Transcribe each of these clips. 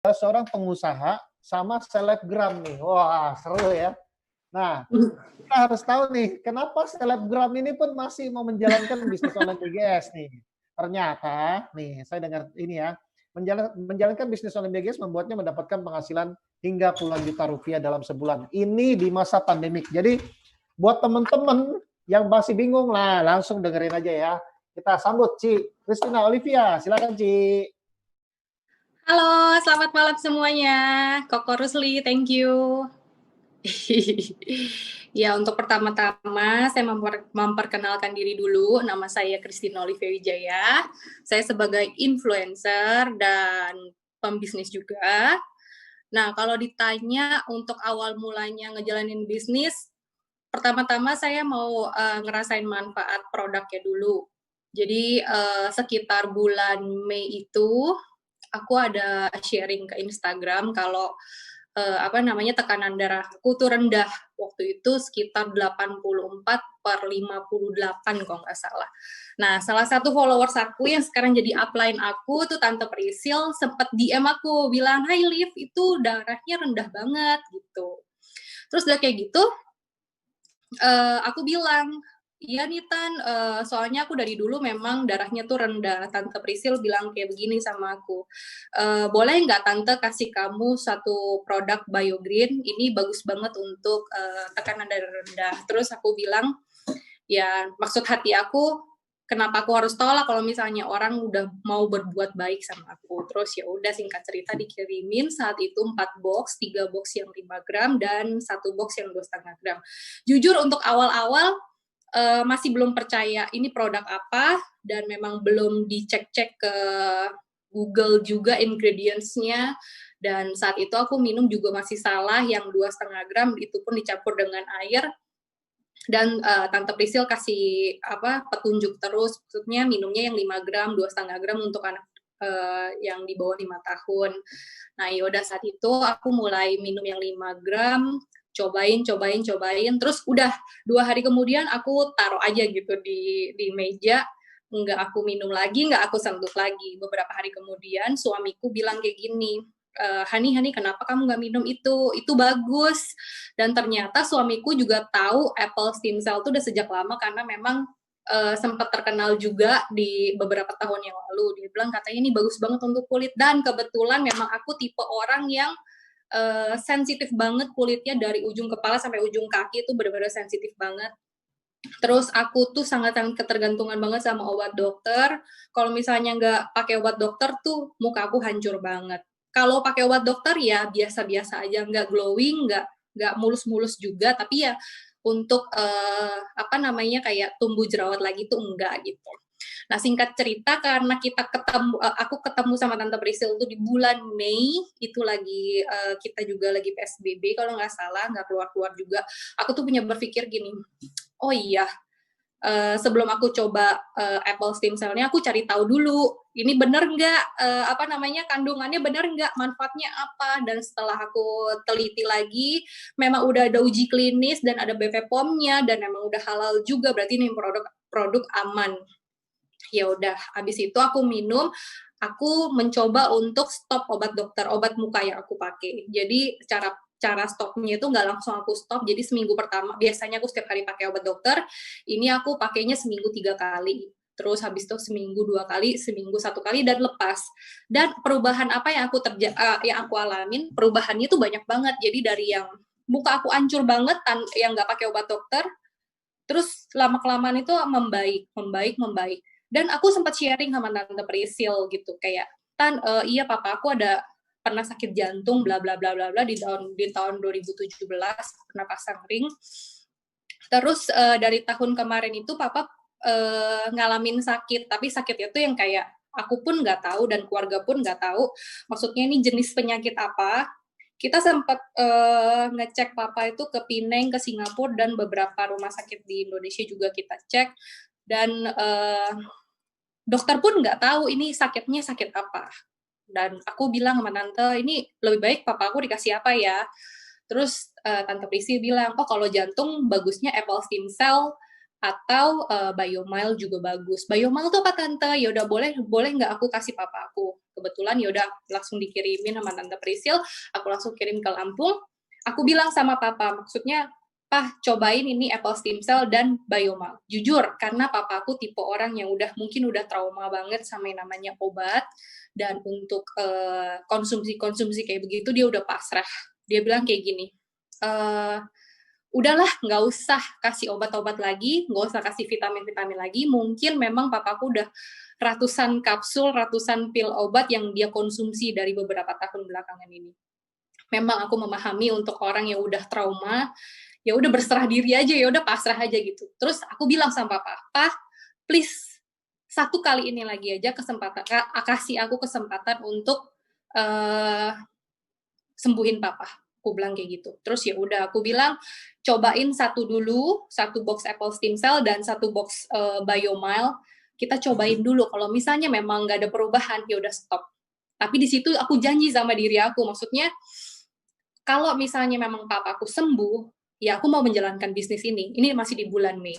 seorang pengusaha sama selebgram nih. Wah, seru ya. Nah, kita harus tahu nih, kenapa selebgram ini pun masih mau menjalankan bisnis online BGS nih. Ternyata, nih, saya dengar ini ya, menjalankan bisnis online BGS membuatnya mendapatkan penghasilan hingga puluhan juta rupiah dalam sebulan. Ini di masa pandemik. Jadi, buat teman-teman yang masih bingung lah, langsung dengerin aja ya. Kita sambut Ci Christina Olivia. Silakan Ci. Halo, selamat malam semuanya. Koko Rusli, thank you. Ya, untuk pertama-tama saya memperkenalkan diri dulu. Nama saya Christina Olivia Wijaya. Saya sebagai influencer dan pembisnis juga. Nah, kalau ditanya untuk awal mulanya ngejalanin bisnis, pertama-tama saya mau ngerasain manfaat produknya dulu. Jadi sekitar bulan Mei itu aku ada sharing ke Instagram kalau tekanan darahku tuh rendah waktu itu sekitar 84/58 kalau nggak salah. Nah, salah satu followers aku yang sekarang jadi upline aku tuh Tante Prisil sempat DM aku bilang, "Hai Liv, itu darahnya rendah banget," gitu. Terus udah kayak gitu, aku bilang, "Iya nih Tan, soalnya aku dari dulu memang darahnya tuh rendah." Tante Prisil bilang kayak begini sama aku, "Boleh nggak Tante kasih kamu satu produk BioGreen, ini bagus banget untuk tekanan darah rendah." Terus aku bilang, ya maksud hati aku, kenapa aku harus tolak kalau misalnya orang udah mau berbuat baik sama aku. Terus ya udah singkat cerita dikirimin saat itu 4 box, 3 box yang 5 gram dan 1 box yang 2,5 gram. Jujur untuk awal-awal masih belum percaya ini produk apa dan memang belum dicek-cek ke Google juga ingredients-nya, dan saat itu aku minum juga masih salah yang 2,5 gram, itu pun dicampur dengan air. Dan Tante Prisil kasih petunjuk terus, maksudnya minumnya yang 5 gram, 2,5 gram untuk anak yang di bawah 5 tahun. Nah, yaudah saat itu aku mulai minum yang 5 gram, cobain, terus udah 2 hari kemudian aku taruh aja gitu di meja, nggak aku minum lagi, nggak aku sentuh lagi. Beberapa hari kemudian suamiku bilang kayak gini, Hani, kenapa kamu nggak minum itu? Itu bagus. Dan ternyata suamiku juga tahu apple stem cell itu udah sejak lama karena memang sempat terkenal juga di beberapa tahun yang lalu. Dia bilang katanya ini bagus banget untuk kulit, dan kebetulan memang aku tipe orang yang sensitif banget kulitnya dari ujung kepala sampai ujung kaki itu benar-benar sensitif banget. Terus aku tuh sangat-sangat ketergantungan banget sama obat dokter. Kalau misalnya nggak pakai obat dokter tuh muka aku hancur banget. Kalau pakai obat dokter ya biasa-biasa aja, nggak glowing, nggak mulus-mulus juga, tapi ya untuk kayak tumbuh jerawat lagi tuh enggak gitu. Nah, singkat cerita karena aku ketemu sama Tante Prisil tuh di bulan Mei, itu lagi kita juga lagi PSBB kalau nggak salah, nggak keluar-keluar juga. Aku tuh punya berpikir gini, oh iya, sebelum aku coba apple stem cell-nya, aku cari tahu dulu ini bener nggak kandungannya bener nggak, manfaatnya apa. Dan setelah aku teliti lagi, memang udah ada uji klinis dan ada BPOM-nya dan memang udah halal juga, berarti ini produk aman. Ya udah, habis itu aku minum. Aku mencoba untuk stop obat dokter, obat muka yang aku pakai. Jadi cara stopnya itu nggak langsung aku stop. Jadi seminggu pertama, biasanya aku setiap hari pakai obat dokter, ini aku pakainya seminggu 3 kali. Terus habis itu seminggu 2 kali, seminggu 1 kali, dan lepas. Dan perubahan apa yang aku alamin, perubahannya tuh banyak banget. Jadi dari yang muka aku hancur banget, yang nggak pakai obat dokter, terus lama-kelamaan itu membaik. Dan aku sempat sharing sama Tante Prisil gitu, kayak, Tan, iya papa aku ada pernah sakit jantung bla bla bla bla bla di tahun 2017 pernah pasang ring. Terus dari tahun kemarin itu papa ngalamin sakit, tapi sakitnya tuh yang kayak aku pun nggak tahu dan keluarga pun nggak tahu maksudnya ini jenis penyakit apa. Kita sempat ngecek papa itu ke Pineng, ke Singapura, dan beberapa rumah sakit di Indonesia juga kita cek, dan dokter pun nggak tahu ini sakitnya sakit apa. Dan aku bilang sama tante, ini lebih baik papa aku dikasih apa ya. Terus Tante Prisi bilang, oh kalau jantung bagusnya apple stem cell, atau Biomile juga bagus. Biomile tuh apa Tante? Ya udah boleh nggak aku kasih papa aku? Kebetulan ya udah langsung dikirimin sama Tante Prisil, aku langsung kirim ke Lampung. Aku bilang sama papa, maksudnya, "Pah, cobain ini Apple Stem Cell dan Biomile." Jujur, karena papa aku tipe orang yang mungkin udah trauma banget sama yang namanya obat, dan untuk konsumsi kayak begitu dia udah pasrah. Dia bilang kayak gini, udahlah, nggak usah kasih obat-obat lagi, nggak usah kasih vitamin-vitamin lagi. Mungkin memang papaku udah ratusan kapsul, ratusan pil obat yang dia konsumsi dari beberapa tahun belakangan ini. Memang aku memahami untuk orang yang udah trauma, ya udah berserah diri aja, ya udah pasrah aja gitu. Terus aku bilang sama papa, "Pak, please satu kali ini lagi aja kesempatan, kasih aku kesempatan untuk sembuhin papa." Aku bilang kayak gitu. Terus ya udah, aku bilang cobain satu box Apple Stem Cell dan satu box Biomile. Kita cobain dulu. Kalau misalnya memang nggak ada perubahan, ya udah stop. Tapi di situ aku janji sama diri aku, maksudnya kalau misalnya memang papaku sembuh, ya aku mau menjalankan bisnis ini. Ini masih di bulan Mei.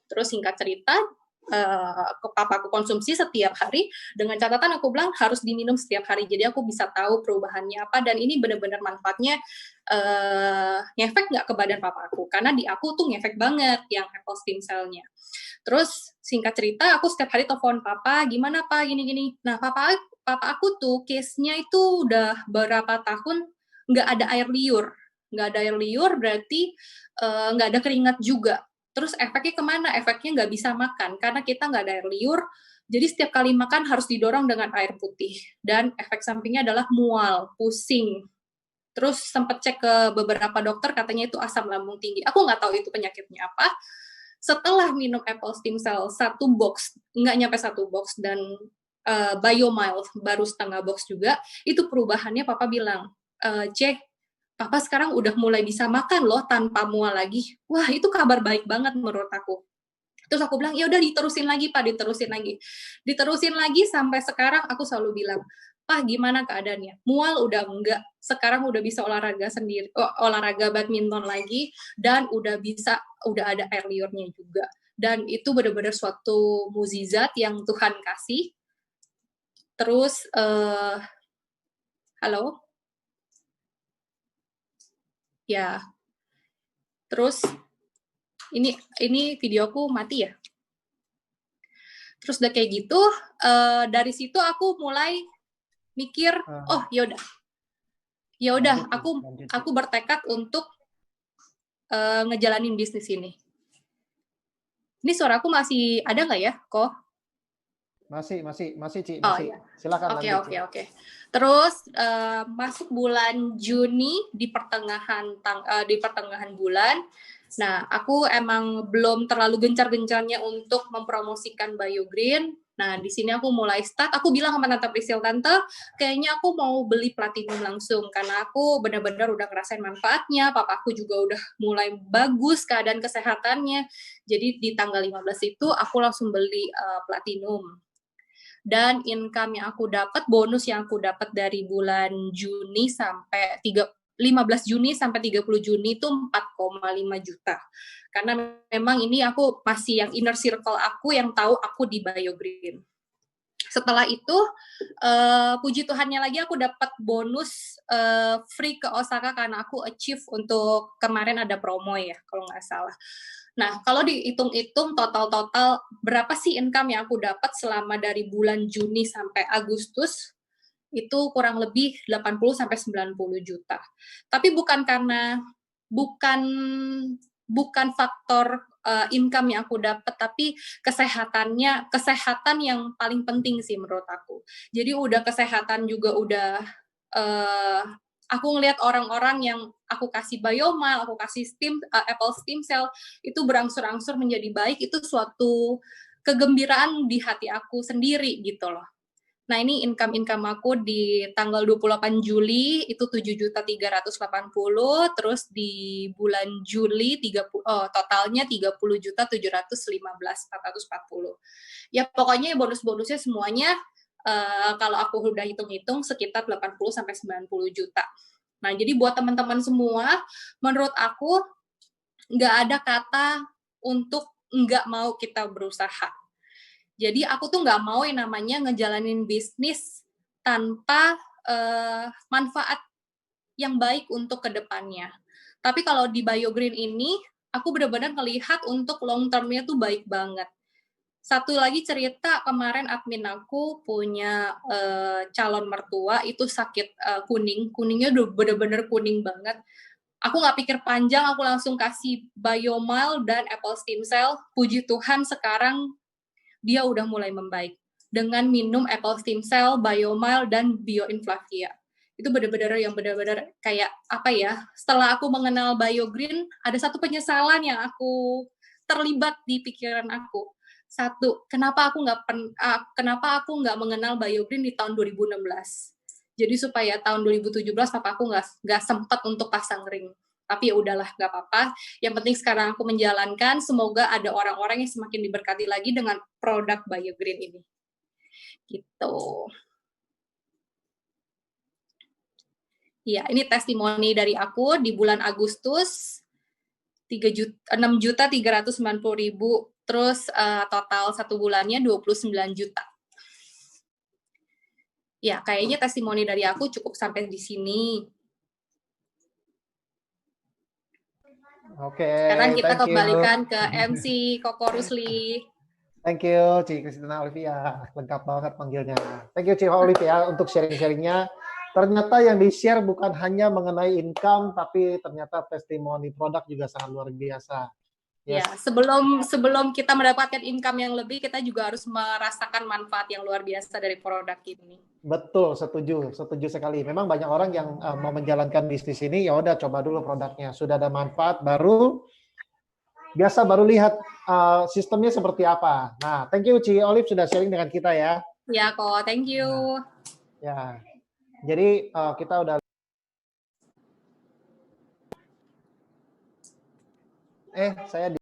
Terus singkat cerita, papaku konsumsi setiap hari, dengan catatan aku bilang harus diminum setiap hari, jadi aku bisa tahu perubahannya apa, dan ini benar-benar manfaatnya ngefek nggak ke badan papaku, karena di aku tuh ngefek banget yang Apple Stem Cell-nya. Terus singkat cerita, aku setiap hari telepon papa, "Gimana pak, gini-gini." Nah, papa aku tuh case-nya itu udah berapa tahun nggak ada air liur. Nggak ada air liur berarti nggak ada keringat juga. Terus efeknya kemana? Efeknya nggak bisa makan, karena kita nggak ada air liur, jadi setiap kali makan harus didorong dengan air putih. Dan efek sampingnya adalah mual, pusing. Terus sempat cek ke beberapa dokter, katanya itu asam lambung tinggi. Aku nggak tahu itu penyakitnya apa. Setelah minum Apple Stem Cell satu box, nggak nyampe satu box, dan Biomile baru setengah box juga, itu perubahannya papa bilang, "Cek, papa sekarang udah mulai bisa makan loh tanpa mual lagi." Wah, itu kabar baik banget menurut aku. Terus aku bilang, "Ya udah diterusin lagi, Pak, diterusin lagi." Diterusin lagi sampai sekarang aku selalu bilang, "Pak, gimana keadaannya?" Mual udah enggak, sekarang udah bisa olahraga sendiri, olahraga badminton lagi, dan udah ada air liurnya juga. Dan itu benar-benar suatu mukjizat yang Tuhan kasih. Terus halo? Ya. Terus ini videoku mati ya? Terus udah kayak gitu, dari situ aku mulai mikir, oh ya udah aku bertekad untuk ngejalanin bisnis ini. Ini suaraku masih ada nggak ya, kok? Masih, Ci, Oh, masih. ya. Silakan lanjut. Oke. Terus masuk bulan Juni di pertengahan bulan. Nah, aku emang belum terlalu gencar-gencarnya untuk mempromosikan BioGreen. Nah, di sini aku mulai start. Aku bilang sama Tante Prisil, "Tante, kayaknya aku mau beli Platinum langsung, karena aku benar-benar udah ngerasain manfaatnya. Papa aku juga udah mulai bagus keadaan kesehatannya." Jadi di tanggal 15 itu aku langsung beli Platinum. Dan income yang aku dapat, bonus yang aku dapat dari bulan Juni sampai 15 Juni sampai 30 Juni itu 4,5 juta. Karena memang ini aku masih yang inner circle aku yang tahu aku di BioGreen. Setelah itu, puji Tuhannya lagi aku dapat bonus free ke Osaka karena aku achieve untuk kemarin ada promo ya, kalau nggak salah. Nah, kalau dihitung-hitung total berapa sih income yang aku dapat selama dari bulan Juni sampai Agustus, itu kurang lebih 80 sampai 90 juta. Tapi bukan faktor income yang aku dapat, tapi kesehatan yang paling penting sih menurut aku. Jadi udah kesehatan juga udah aku ngelihat orang-orang yang aku kasih Biomile, aku kasih Apple Stem Cell itu berangsur-angsur menjadi baik, itu suatu kegembiraan di hati aku sendiri gitu loh. Nah, ini income aku di tanggal 28 Juli itu 7.380, terus di bulan Juli totalnya 30.715.440. Ya pokoknya bonus-bonusnya semuanya kalau aku udah hitung-hitung sekitar 80 sampai 90 juta. Nah, jadi buat teman-teman semua, menurut aku nggak ada kata untuk nggak mau kita berusaha. Jadi aku tuh nggak mau yang namanya ngejalanin bisnis tanpa manfaat yang baik untuk kedepannya. Tapi kalau di BioGreen ini, aku benar-benar melihat untuk long term-nya tuh baik banget. Satu lagi cerita, kemarin admin aku punya calon mertua itu sakit kuningnya udah bener-bener kuning banget. Aku nggak pikir panjang, aku langsung kasih Biomile dan Apple Stem Cell. Puji Tuhan sekarang dia udah mulai membaik dengan minum Apple Stem Cell, Biomile, dan Bioinflavia. Itu benar-benar yang benar-benar kayak apa ya? Setelah aku mengenal BioGreen, ada satu penyesalan yang aku terlibat di pikiran aku. Satu, kenapa aku nggak mengenal BioGreen di tahun 2016? Jadi supaya tahun 2017 papa aku nggak sempat untuk pasang ring. Tapi ya udahlah, nggak apa-apa. Yang penting sekarang aku menjalankan, semoga ada orang-orang yang semakin diberkati lagi dengan produk BioGreen ini. Gitu. Ya, ini testimoni dari aku di bulan Agustus 6.390.000, terus total 1 bulannya 29 juta. Ya, kayaknya testimoni dari aku cukup sampai di sini. Oke, sekarang kita thank you. kembalikan ke MC Koko Rusli. Thank you, Ci Kristina Olivia. Lengkap banget panggilnya. Thank you, Ci Olivia, untuk sharing-sharingnya. Ternyata yang di-share bukan hanya mengenai income, tapi ternyata testimoni produk juga sangat luar biasa. Yes. Ya, sebelum kita mendapatkan income yang lebih, kita juga harus merasakan manfaat yang luar biasa dari produk ini. Betul, setuju sekali. Memang banyak orang yang mau menjalankan bisnis ini, ya udah coba dulu produknya. Sudah ada manfaat, baru lihat sistemnya seperti apa. Nah, thank you Ci Olive sudah sharing dengan kita ya. Ya kok, thank you. Nah, ya, jadi kita udah. Saya